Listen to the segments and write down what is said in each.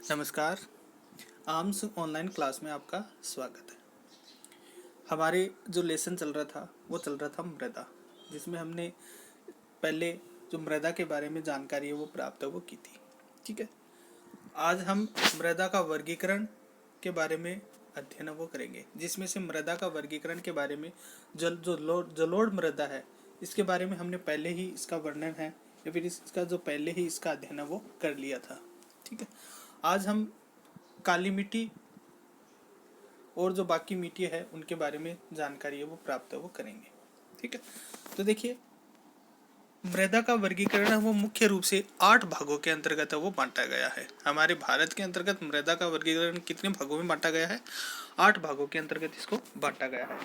नमस्कार। Arms online class में आपका स्वागत है। हमारे जो लेसन चल रहा था वो चल रहा था मृदा, जिसमें हमने पहले जो मृदा के बारे में जानकारी है वो प्राप्त है वो की थी। ठीक है, आज हम मृदा का वर्गीकरण के बारे में अध्ययन वो करेंगे, जिसमें से मृदा का वर्गीकरण के बारे में जलोढ़ मृदा है, इसके बारे में हमने पहले ही इसका वर्णन है या फिर इसका जो पहले ही इसका अध्ययन है वो कर लिया था। ठीक है, आज हम काली मिट्टी और जो बाकी मिट्टी है उनके बारे में जानकारी है वो प्राप्त है वो करेंगे। ठीक है, तो देखिए, मृदा का वर्गीकरण है वो मुख्य रूप से 8 भागों के अंतर्गत है वो बांटा गया है। हमारे भारत के अंतर्गत मृदा का वर्गीकरण कितने भागों में बांटा गया है? 8 भागों के अंतर्गत इसको बांटा गया है।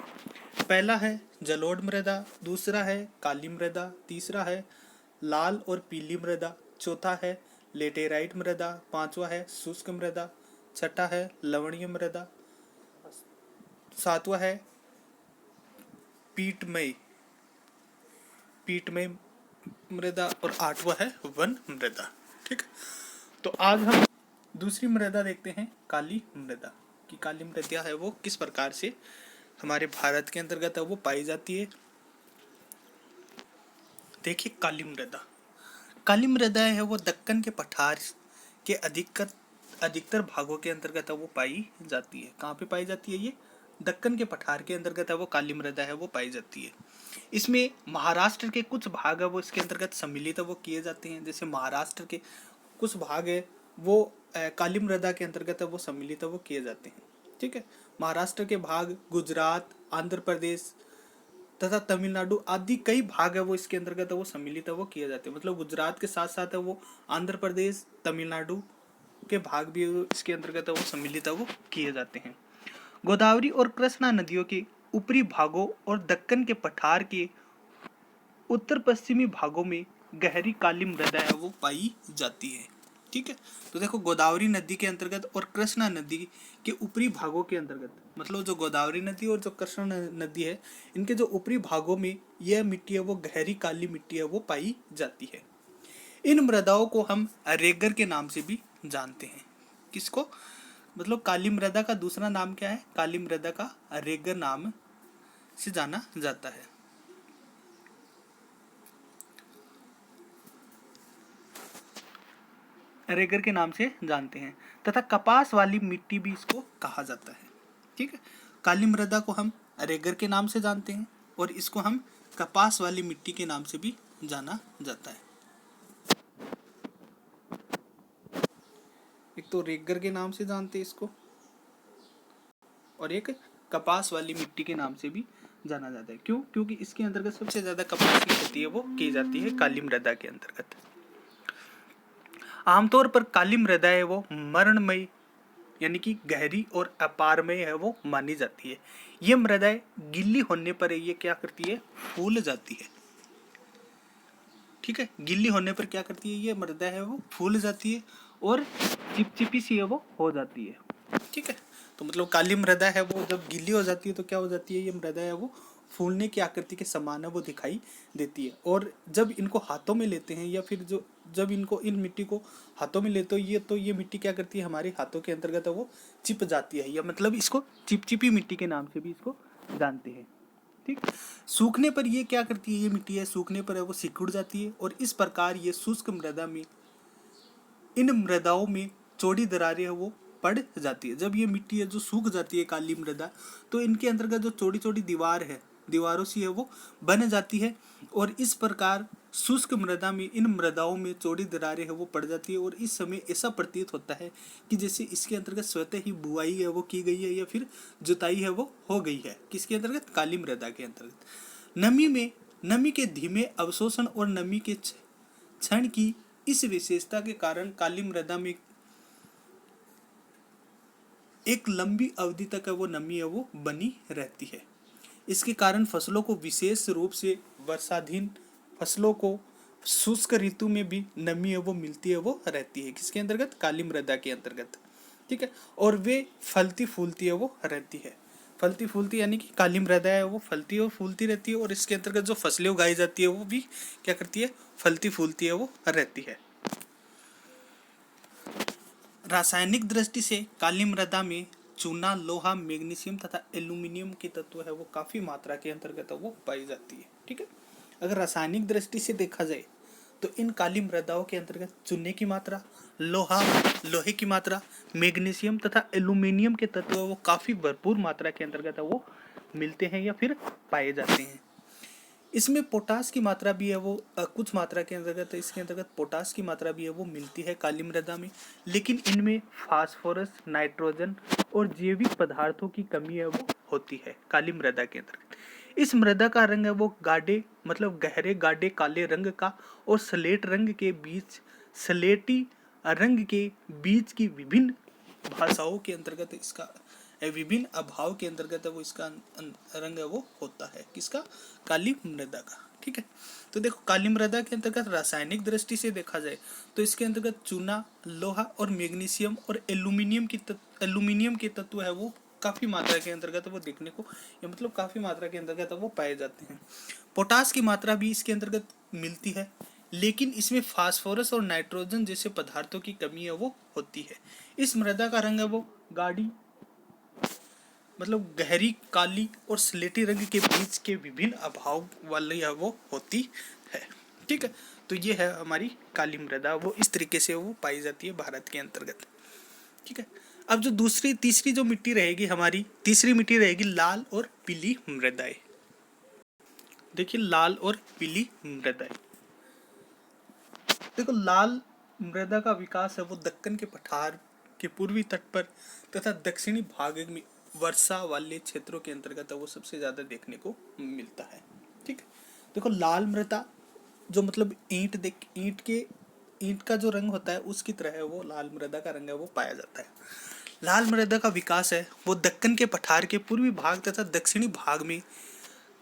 पहला है जलोढ़ मृदा, दूसरा है काली मृदा, तीसरा है लाल और पीली मृदा, चौथा है लेटेराइट मृदा, पांचवा है शुष्क मृदा, छठा है लवणीय मृदा, सातवां है पीटमय मृदा और आठवां है वन मृदा। ठीक, तो आज हम दूसरी मृदा देखते हैं, काली मृदा। कि काली मृदा है वो किस प्रकार से हमारे भारत के अंतर्गत है वो पाई जाती है। देखिए, काली मृदा है वो दक्कन के पठार के अधिकतर भागों के अंतर्गत है वो पाई जाती है। कहाँ पे पाई जाती है? ये दक्कन के पठार के अंतर्गत है वो काली मृदा है वो पाई जाती है। इसमें महाराष्ट्र के कुछ भाग है वो इसके अंतर्गत सम्मिलित है वो किए जाते हैं। जैसे महाराष्ट्र के कुछ भाग है वो काली मृदा के अंतर्गत है वो सम्मिलित है वो किए जाते हैं। ठीक है, महाराष्ट्र के भाग, गुजरात, आंध्र प्रदेश तथा तमिलनाडु आदि कई भाग है वो इसके अंतर्गत है वो सम्मिलित है वो किए जाते हैं। मतलब गुजरात के साथ साथ है वो आंध्र प्रदेश, तमिलनाडु के भाग भी इसके अंतर्गत है वो सम्मिलित है वो किए जाते हैं। गोदावरी और कृष्णा नदियों के ऊपरी भागों और दक्कन के पठार के उत्तर पश्चिमी भागों में गहरी काली मृदा है वो पाई जाती है। ठीक है, तो देखो, गोदावरी नदी के अंतर्गत और कृष्णा नदी के ऊपरी भागों के अंतर्गत, मतलब जो गोदावरी नदी और जो कृष्णा नदी है, इनके जो ऊपरी भागों में यह मिट्टी है वो गहरी काली मिट्टी है वो पाई जाती है। इन मृदाओं को हम रेगर के नाम से भी जानते हैं। किसको? मतलब काली मृदा का दूसरा नाम क्या है? काली मृदा का रेगर नाम से जाना जाता है। रेगर के नाम से जानते हैं तथा कपास वाली मिट्टी भी इसको कहा जाता है। ठीक है, काली मृदा को हम रेगर के नाम से जानते हैं और इसको हम कपास वाली मिट्टी के नाम से भी जाना जाता है। एक तो रेगर के नाम से जानते हैं इसको और एक कपास वाली मिट्टी के नाम से भी जाना जाता है। क्यों? क्योंकि इसके अंतर्गत सबसे ज्यादा कपास की खेती है वो की जाती है काली मृदा के अंतर्गत। आमतौर पर काली मृदा है वो मरणमय यानी कि गहरी और अपारमय है वो मानी जाती है। ये मृदाएं गिल्ली होने पर ये क्या करती है? फूल जाती है। ठीक है, गिल्ली होने पर क्या करती है? ये मृदा है वो फूल जाती है और चिपचिपी सी है वो हो जाती है। ठीक है, तो मतलब काली मृदा है वो जब गीली हो जाती है तो क्या हो जाती है? ये मृदा है वो फूलने की आकृति के समान है वो दिखाई देती है। और जब इनको हाथों में लेते हैं या फिर जब इनको इन मिट्टी को हाथों में लेते हो तो ये मिट्टी क्या करती है? हमारे हाथों के अंतर्गत है वो चिप जाती है, या मतलब इसको चिपचिपी मिट्टी के नाम से भी इसको जानते हैं। ठीक, सूखने पर ये क्या करती है? ये मिट्टी है सूखने पर है वो सिकुड़ जाती है और इस प्रकार ये शुष्क मृदा में, इन मृदाओं में चौड़ी दरारें है वो पड़ जाती है। जब ये मिट्टी है जो सूख जाती है काली मृदा, तो इनके अंतर्गत जो चौड़ी चौड़ी दीवार है, दीवारों से है वो बन जाती है और इस प्रकार शुष्क मृदा में, इन मृदाओं में चौड़ी दरारें है वो पड़ जाती है और इस समय ऐसा प्रतीत होता है कि जैसे इसके अंतर्गत स्वतः ही बुआई है वो की गई है या फिर जुताई है वो हो गई है। किसके अंतर्गत? काली मृदा के अंतर्गत। नमी के धीमे अवशोषण और नमी के क्षण की इस विशेषता के कारण काली मृदा में एक लंबी अवधि तक है वो नमी है वो बनी रहती है। इसके कारण फसलों को, विशेष रूप से वर्षाधीन फसलों को, शुष्क ऋतु में भी नमी है वो मिलती है वो रहती है। किसके अंतर्गत? काली मृदा के अंतर्गत। ठीक है, और वे फलती फूलती है वो रहती है। फलती फूलती यानी कि काली मृदा है वो फलती और फूलती रहती है और इसके अंतर्गत जो फसलें उगाई जाती है वो भी क्या करती है? फलती फूलती है वो रहती है। रासायनिक दृष्टि से काली मृदा में चूना, लोहा, मैग्नीशियम तथा एल्यूमिनियम के तत्व है वो काफी मात्रा के अंतर्गत वो पाई जाती है। ठीक है, अगर रासायनिक दृष्टि से देखा जाए तो इन काली मृदाओं के अंतर्गत चूने की मात्रा, लोहे की मात्रा, मैग्नीशियम तथा एल्यूमिनियम के तत्व वो काफी भरपूर मात्रा के अंतर्गत वो मिलते हैं या फिर पाए जाते हैं। इसमें पोटास की मात्रा भी है वो कुछ मात्रा के अंतर्गत, इसके अंतर्गत पोटास की मात्रा भी है वो मिलती है काली मृदा में, लेकिन इनमें फास्फोरस, नाइट्रोजन और जैविक पदार्थों की कमी है वो होती है काली मृदा के अंतर्गत। इस मृदा का रंग है वो गाढ़े मतलब गहरे गाढ़े काले रंग का और स्लेट रंग के बीच स्लेटी रंग के बीच की विभिन्न भाषाओं के अंतर्गत इसका विभिन्न अभाव के अंतर्गत है वो इसका रंग है वो होता है, किसका? काली मृदा का। ठीक है, तो देखो काली मृदा के अंतर्गत रासायनिक दृष्टि से देखा जाए तो इसके अंतर्गत चूना, लोहा और मैग्नीशियम और एल्यूमिनियम के तत्व है वो काफी मात्रा के अंतर्गत वो देखने को या मतलब काफी मात्रा के अंतर्गत वो पाए जाते हैं। पोटास की मात्रा भी इसके अंतर्गत मिलती है, लेकिन इसमें फास्फोरस और नाइट्रोजन जैसे पदार्थों की कमी है वो होती है। इस मृदा का रंग है वो गाढ़ी मतलब गहरी काली और स्लेटी रंग के बीच के विभिन्न अभाव वाली वो होती है। ठीक है, तो ये है हमारी काली मृदा, वो इस तरीके से वो पाई जाती है भारत के अंतर्गत। ठीक है, अब जो तीसरी जो मिट्टी रहेगी हमारी, तीसरी मिट्टी रहेगी लाल और पीली मृदाएं। देखिए लाल और पीली मृदाएं, देखो लाल मृदा का विकास है वो दक्कन के पठार के पूर्वी तट पर तथा दक्षिणी भाग में वर्षा वाले क्षेत्रों के अंतर्गत वो सबसे ज्यादा देखने को मिलता है। ठीक है, देखो लाल मृदा जो मतलब ईंट का जो रंग होता है उसकी तरह है वो लाल मृदा का रंग है वो पाया जाता है। लाल मृदा का विकास है वो दक्कन के पठार के पूर्वी भाग तथा दक्षिणी भाग में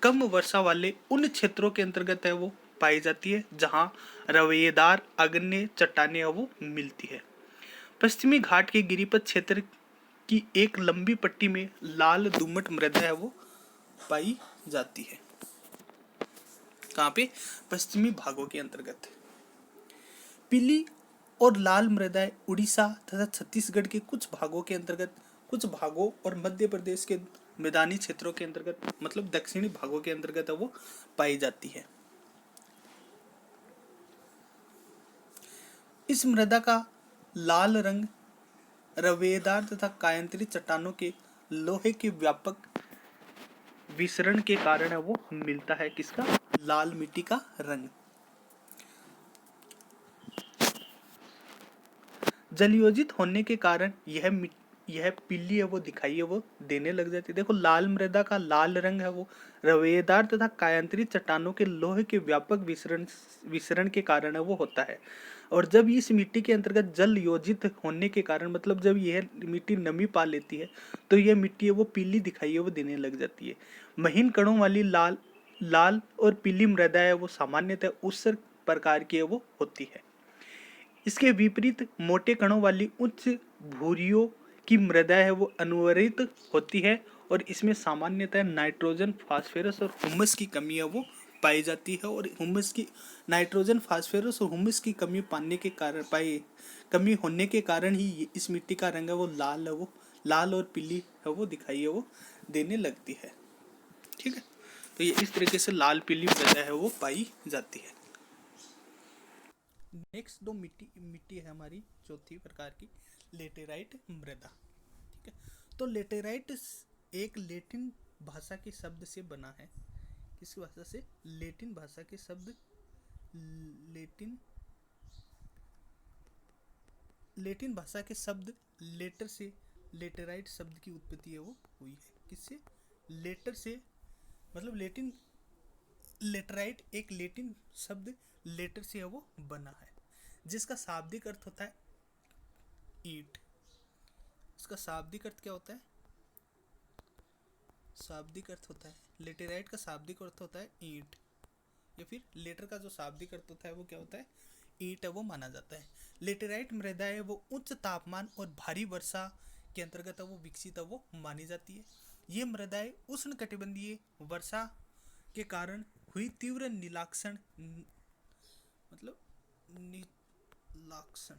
कम वर्षा वाले उन क्षेत्रों के अंतर्गत है वो पाई जाती है जहां रवेदार आग्नेय चट्टानें वो मिलती है। पश्चिमी घाट के गिरिपथ क्षेत्र की एक लंबी पट्टी में लाल दुम्मट मृदा है वो पाई जाती है। कहाँ पे? पश्चिमी भागों के अंतर्गत। पीली और लाल मृदाएं उड़ीसा तथा छत्तीसगढ़ के कुछ भागों के अंतर्गत, कुछ भागों और मध्य प्रदेश के मैदानी क्षेत्रों के अंतर्गत मतलब दक्षिणी भागों के अंतर्गत वो पाई जाती है। इस मृदा का लाल रंग रवेदार तथा कायांतरी चट्टानों के लोहे के व्यापक विसरण के कारण है वो मिलता है, किसका? लाल मिट्टी का रंग। जलयोजित होने के कारण यह पीली है वो दिखाई है वो देने लग जाती है। देखो लाल मृदा का लाल रंग है वो रवेदार तथा कायांतरी चट्टानों के लोहे के व्यापक विसरण के कारण है वो होता है। और जब इस मिट्टी के अंतर्गत जल योजित होने के कारण मतलब जब यह मिट्टी नमी पा लेती है तो यह मिट्टी है वो पीली दिखाई है वो देने लग जाती है। महीन कणों वाली लाल और पीली मृदा है वो सामान्यतः उस प्रकार की है वो होती है। इसके विपरीत मोटे कणों वाली उच्च भूरियों की मृदा है वो अनुवर्तित होती है और इसमें सामान्यतः नाइट्रोजन, फास्फोरस और हुमस की कमी है वो पाई जाती है। और नाइट्रोजन, फास्फोरस और हुमस की कमी कमी होने के कारण ही इस मिट्टी का रंग है वो लाल और पीली है वो दिखाई है वो देने लगती है। ठीक है, तो ये इस तरीके से लाल पीली मृदा है वो पाई जाती है। नेक्स्ट दो मिट्टी है हमारी चौथी प्रकार की लेटेराइट मृदा। ठीक है, तो लेटेराइट एक लैटिन भाषा के शब्द से बना है। किस भाषा से? लैटिन भाषा के शब्द लैटिन भाषा के शब्द लेटर से लेटेराइट शब्द की उत्पत्ति है वो हुई है। किससे? लेटर से मतलब लेटराइट एक लैटिन शब्द लेटर से है वो बना है जिसका शाब्दिक अर्थ होता है ईंट। इसका शाब्दिक अर्थ क्या होता है? शाब्दिक अर्थ होता है लेटेराइट का शाब्दिक अर्थ होता है ईंट, या फिर लेटर का जो शाब्दिक अर्थ होता है वो क्या होता है? ईंट है वो माना जाता है। लेटेराइट मृदा है वो उच्च तापमान और भारी वर्षा के अंतर्गत वो विकसित है वो मानी जाती है। ये मृदाएं उष्णकटिबंधीय वर्षा के कारण हुई तीव्र नीलाक्षण मतलब नीलाक्षण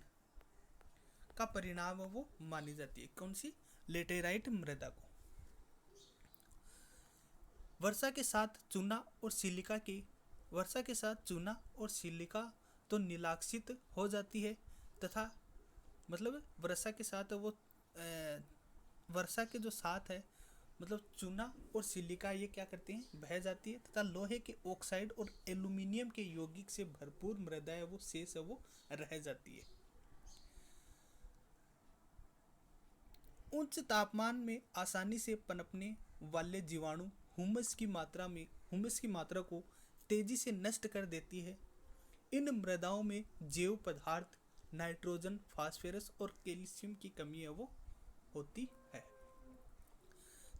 का परिणाम है वो मानी जाती है। कौन सी? लेटेराइट मृदा को। वर्षा के साथ चूना और सिलिका की वर्षा के साथ चूना और सिलिका तो निलाक्षित हो जाती है तथा मतलब वर्षा के साथ वो वर्षा के जो साथ है मतलब चूना और सिलिका ये क्या करते हैं? बह जाती है तथा लोहे के ऑक्साइड और एल्यूमिनियम के यौगिक से भरपूर मृदा है वो शेष है वो रह जाती है। उच्च तापमान में आसानी से पनपने वाले जीवाणु हुमस की मात्रा को तेजी से नष्ट कर देती है। इन मृदाओं में जैव पदार्थ नाइट्रोजन, फास्फोरस और कैल्शियम की कमी है वो होती है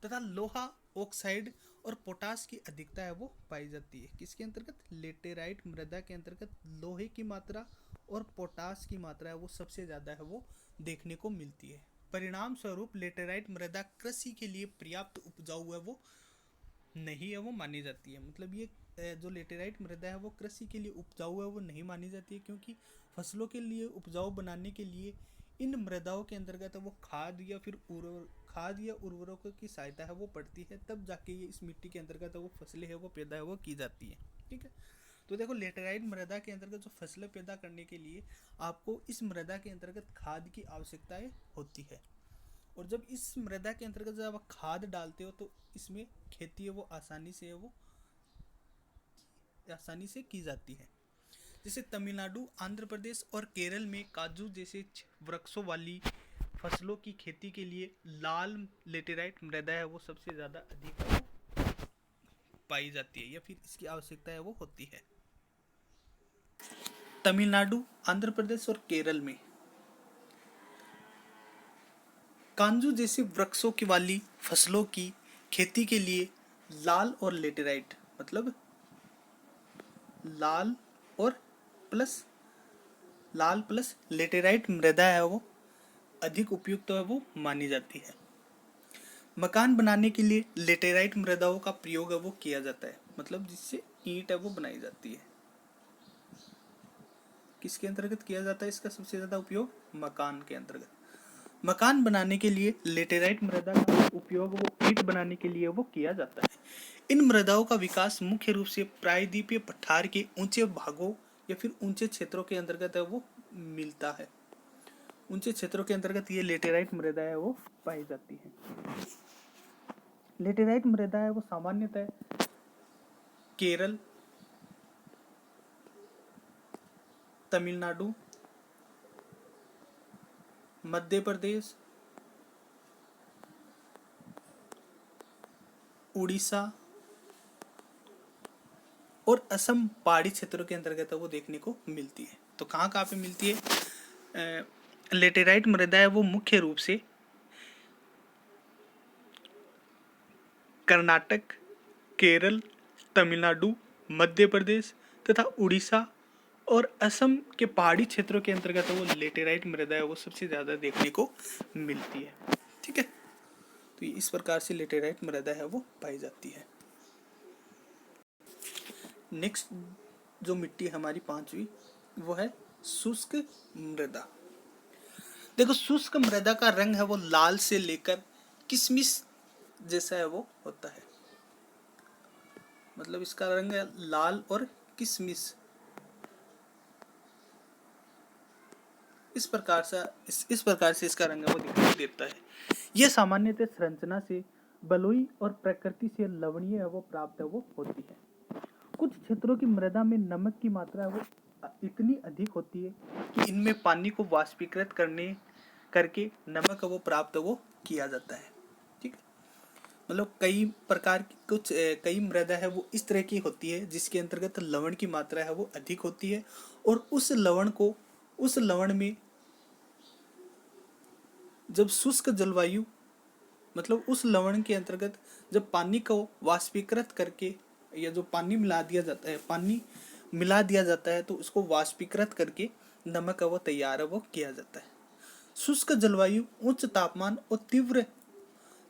तथा लोहा, ऑक्साइड और पोटास की अधिकता है वो पाई जाती है। किसके अंतर्गत? लेटेराइट मृदा के अंतर्गत लोहे की मात्रा और पोटास की मात्रा है वो सबसे ज़्यादा है वो देखने को मिलती है। परिणाम स्वरूप लेटेराइट मृदा कृषि के लिए पर्याप्त उपजाऊ है वो नहीं है वो मानी जाती है। मतलब ये जो लेटेराइट मृदा है वो कृषि के लिए उपजाऊ है वो नहीं मानी जाती है, क्योंकि फसलों के लिए उपजाऊ बनाने के लिए इन मृदाओं के अंतर्गत वो खाद या उर्वरकों की सहायता है वो पड़ती है, तब जाके ये इस मिट्टी के अंतर्गत वो फसलें है वो पैदा है वो की जाती है। ठीक है, तो देखो लेटेराइट मृदा के अंतर्गत जो फसलें पैदा करने के लिए आपको इस मृदा के अंतर्गत खाद की आवश्यकताएं होती है, और जब इस मृदा के अंतर्गत जब आप खाद डालते हो तो इसमें खेती है वो आसानी से की जाती है। जैसे तमिलनाडु, आंध्र प्रदेश और केरल में काजू जैसे वृक्षों वाली फसलों की खेती के लिए लाल लेटेराइट मृदा है वो सबसे ज़्यादा अधिक पाई जाती है या फिर इसकी आवश्यकता है वो होती है। तमिलनाडु, आंध्र प्रदेश और केरल में कांजू जैसे वृक्षों की वाली फसलों की खेती के लिए लाल और लेटेराइट मतलब लाल प्लस लेटेराइट मृदा है वो अधिक उपयुक्त है वो मानी जाती है। मकान बनाने के लिए लेटेराइट मृदाओं का प्रयोग है वो किया जाता है, मतलब जिससे ईंट है वो बनाई जाती है। किसके अंतर्गत किया जाता है इसका सबसे ज़्यादा उपयोग? मकान के अंतर्गत। मकान बनाने के लिए लेटेराइट मृदा का उपयोग वो ईंट बनाने के लिए वो किया जाता है। इन मृदाओं का विकास मुख्य रूप से प्रायद्वीपीय पठार के ऊंचे भागों या फिर ऊंचे क्षेत्रों के अंतर्गत है वो मिलता है। ऊंचे क्षेत्रों के अंतर्गत ये लेटेराइट मृदा है वो पाई जाती है। लेटेराइट मृदा है वो सामान्यतः केरल, तमिलनाडु, मध्य प्रदेश, उड़ीसा और असम पहाड़ी क्षेत्रों के अंतर्गत वो देखने को मिलती है। तो कहाँ पे मिलती है? लेटेराइट मृदा है वो मुख्य रूप से कर्नाटक, केरल, तमिलनाडु, मध्य प्रदेश तथा उड़ीसा और असम के पहाड़ी क्षेत्रों के अंतर्गत वो लेटेराइट मृदा है वो सबसे ज़्यादा देखने को मिलती है। ठीक है, तो इस प्रकार से लेटेराइट मृदा है वो पाई जाती है। नेक्स्ट जो मिट्टी हमारी पांचवी वो है शुष्क मृदा। देखो शुष्क मृदा का रंग है वो लाल से लेकर किशमिश जैसा है वो होता है, मतलब इसका रंग है लाल और किशमिश। इस प्रकार से इसका रंग है वो दिखाई देता है। यह सामान्यतः संरचना से बलुई और प्रकृति से लवणीय है वो प्राप्त है वो होती है। कुछ क्षेत्रों की मृदा में नमक की मात्रा है वो इतनी अधिक होती है कि इनमें पानी को वाष्पीकृत करके नमक वो प्राप्त वो किया जाता है। ठीक है, मतलब कई मृदा है वो इस तरह की होती है जिसके अंतर्गत लवण की मात्रा है वो अधिक होती है, और उस लवण में जब शुष्क जलवायु मतलब उस लवण के अंतर्गत जब पानी को वाष्पीकृत करके या जो पानी मिला दिया जाता है तो उसको वाष्पीकृत करके नमक वो तैयार वो किया जाता है। शुष्क जलवायु, उच्च तापमान और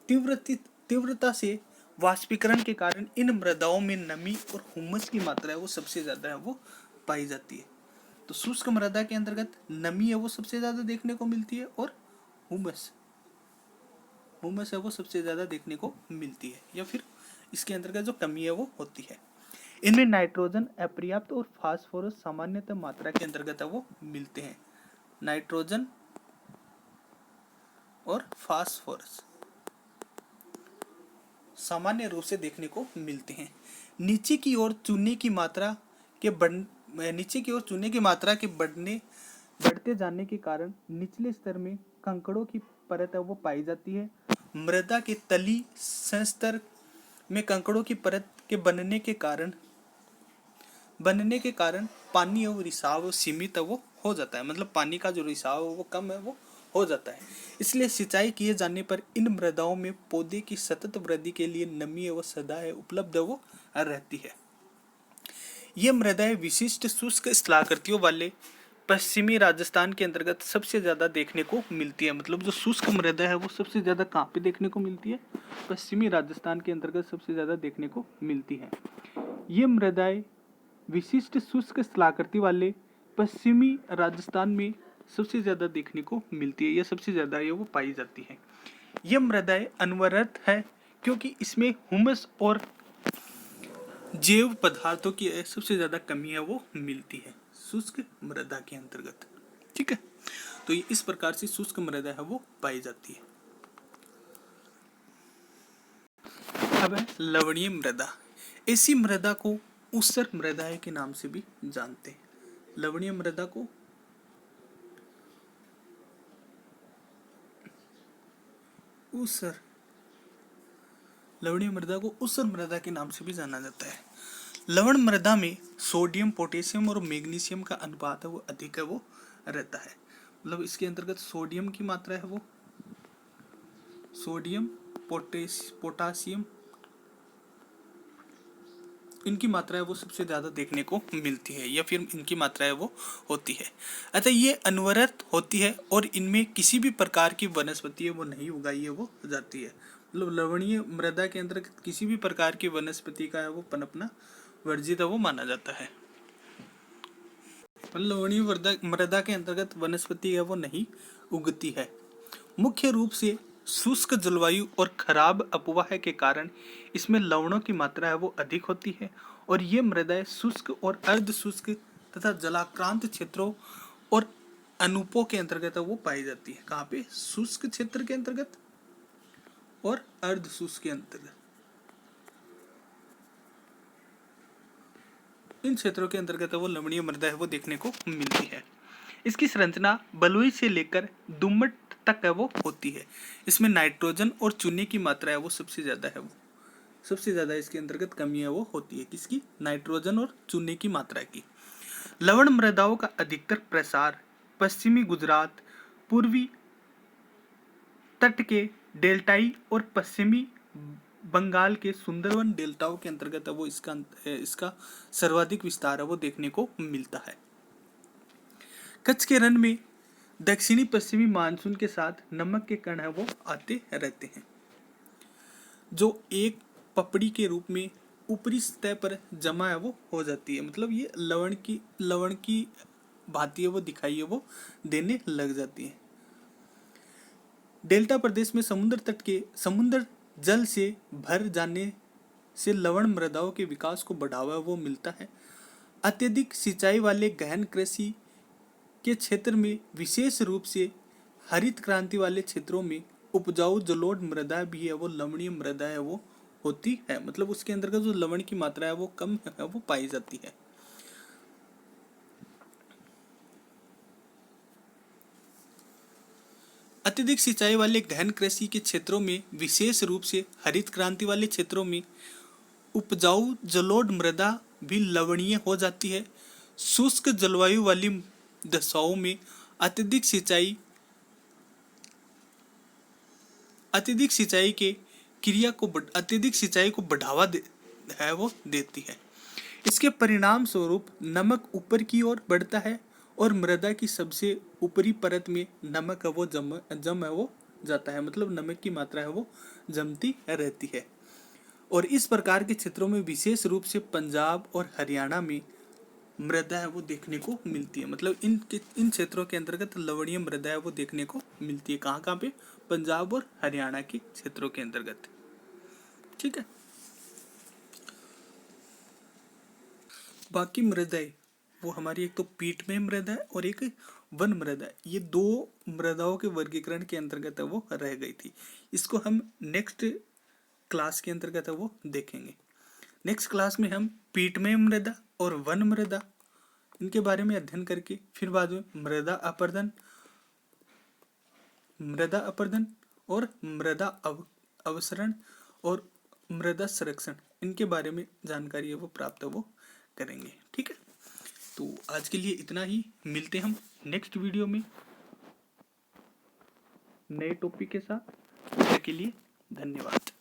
तीव्रता से वाष्पीकरण के कारण इन मृदाओं में नमी और हुमस की मात्रा है वो सबसे ज्यादा है वो पाई जाती है। तो शुष्क मृदा के अंतर्गत नमी है वो सबसे ज्यादा देखने को मिलती है, और हुमस हुमस है वो सबसे ज्यादा देखने को मिलती है, या फिर इसके अंतर्गत जो कमी है वो होती है। इनमें नाइट्रोजन अपर्याप्त और फास्फोरस सामान्यतः मात्रा के अंतर्गत है वो मिलते हैं। नाइट्रोजन और फास्फोरस सामान्य रूप से देखने को मिलते हैं। नीचे की ओर चूने की मात्रा के बढ़ते जाने के कारण निचले स्तर में कंकड़ों की परत है वो पाई जाती है। मृदा के तली संस्तर में कंकड़ों की परत के बनने के कारण पानी और रिसाव सीमित है वो हो जाता है, मतलब पानी का जो रिसाव है वो कम है वो हो जाता है। इसलिए सिंचाई किए जाने पर इन मृदाओं में पौधे की सतत वृद्धि के लिए नमी व सदा है उपलब्ध वो रहती है। ये मृदाएं विशिष्ट शुष्क स्थलाकृतियों वाले पश्चिमी राजस्थान के अंतर्गत सबसे ज्यादा देखने को मिलती है। मतलब जो शुष्क मृदा है वो सबसे ज्यादा कहाँ पे देखने को मिलती है? पश्चिमी राजस्थान के अंतर्गत सबसे ज्यादा देखने को मिलती है। ये मृदाएं विशिष्ट शुष्क स्थलाकृति वाले पश्चिमी राजस्थान में सबसे ज्यादा देखने को मिलती है, या सबसे ज्यादा ये वो पाई जाती है। ये मृदाएं अनवरत है क्योंकि इसमें हुमस और जैव पदार्थों की सबसे ज्यादा कमी है वो मिलती है शुष्क मृदा के अंतर्गत। ठीक है, तो ये इस प्रकार से शुष्क मृदा है वो पाई जाती है। अब है लवणीय मृदा। ऐसी मृदा को ऊसर मृदा के नाम से भी जानते हैं। लवणीय मृदा को लवणीय मृदा को ऊसर मृदा के नाम से भी जाना जाता है। लवण मृदा में सोडियम, पोटेशियम और मैग्नीशियम का अनुपात है वो अधिक है वो रहता है। मतलब इसके अंतर्गत सोडियम की मात्रा है वो सोडियम, पोटासियम, इनकी मात्रा है वो सबसे ज्यादा देखने को मिलती है, या फिर इनकी मात्रा है वो होती है। अतः ये अनवरत होती है और इनमें किसी भी प्रकार की वनस्पति है वो नहीं उगाई है वो जाती है। मतलब लवणीय मृदा के अंतर्गत किसी भी प्रकार की वनस्पति का है वो पनपना वर्जित है वो माना जाता है। लवणीय मृदा के अंतर्गत वनस्पति है वो नहीं उगती है। मुख्य रूप से शुष्क जलवायु और खराब अपवाह के कारण इसमें लवणों की मात्रा है वो अधिक होती है, और ये मृदाएं शुष्क और अर्ध शुष्क तथा जलाक्रांत क्षेत्रों और अनूपों के अंतर्गत वो पाई जाती है। कहाँ पे? शुष्क क्षेत्र के अंतर्गत और अर्ध शुष्क के अंतर्गत। इन क्षेत्रों के अंतर्गत वो लवणीय मृदा है वो देखने को मिलती है। इसकी संरचना बलुई से लेकर दोमट तक है वो होती है। इसमें नाइट्रोजन और चूने की मात्रा है वो सबसे ज्यादा है वो सबसे ज्यादा इसके अंतर्गत कमी है वो होती है। किसकी? नाइट्रोजन और चूने की मात्रा की। लवण मृदाओं का अधिकतर प्रसार पश्चिमी गुजरात, पूर्वी तट के डेल्टाई और पश्चिमी बंगाल के सुंदरवन डेल्टाओं के अंतर्गत है वो इसका सर्वाधिक विस्तार है वो देखने को मिलता है। कच्छ के रण में दक्षिणी पश्चिमी मानसून के साथ नमक के कण है वो आते रहते हैं, जो एक पपड़ी के रूप में ऊपरी सतह पर जमा है वो हो जाती है। मतलब ये लवण की भांति है वो दिखाई है वो देने लग जाती है। डेल्टा प्रदेश में समुद्र जल से भर जाने से लवण मृदाओं के विकास को बढ़ावा वो मिलता है। अत्यधिक सिंचाई वाले गहन कृषि के क्षेत्र में, विशेष रूप से हरित क्रांति वाले क्षेत्रों में उपजाऊ जलोढ़ मृदा भी है वो लवणीय मृदा है वो होती है। मतलब उसके अंतर्गत जो लवण की मात्रा है वो कम है वो पाई जाती है। अत्यधिक सिंचाई वाले गहन कृषि के क्षेत्रों में, विशेष रूप से हरित क्रांति वाले क्षेत्रों में उपजाऊ जलोढ़ मृदा भी लवणीय हो जाती है। शुष्क जलवायु वाली दशाओं में अत्यधिक सिंचाई को बढ़ावा देती है। इसके परिणाम स्वरूप नमक ऊपर की ओर बढ़ता है और मृदा की सबसे ऊपरी परत में नमक है वो जम है वो जाता है। मतलब नमक की मात्रा है वो जमती रहती है। और इस प्रकार के क्षेत्रों में, विशेष रूप से पंजाब और हरियाणा में मृदा है वो देखने को मिलती है। मतलब इन क्षेत्रों के अंतर्गत लवणीय मृदा है वो देखने को मिलती है। कहाँ कहाँ पे? पंजाब और हरियाणा के क्षेत्रों के अंतर्गत। ठीक है। बाकी मृदाएं वो हमारी एक तो पीठमेय मृदा है और एक वन मृदा है। ये दो मृदाओं के वर्गीकरण के अंतर्गत है वो रह गई थी। इसको हम नेक्स्ट क्लास के अंतर्गत है वो देखेंगे। नेक्स्ट क्लास में हम पीठमेय मृदा और वन मृदा इनके बारे में अध्ययन करके फिर बाद में मृदा अपरदन और मृदा अवसरण और मृदा संरक्षण इनके बारे में जानकारी है वो प्राप्त है वो करेंगे। ठीक है। तो आज के लिए इतना ही। मिलते हम नेक्स्ट वीडियो में नए टॉपिक के साथ। तब तक के लिए धन्यवाद।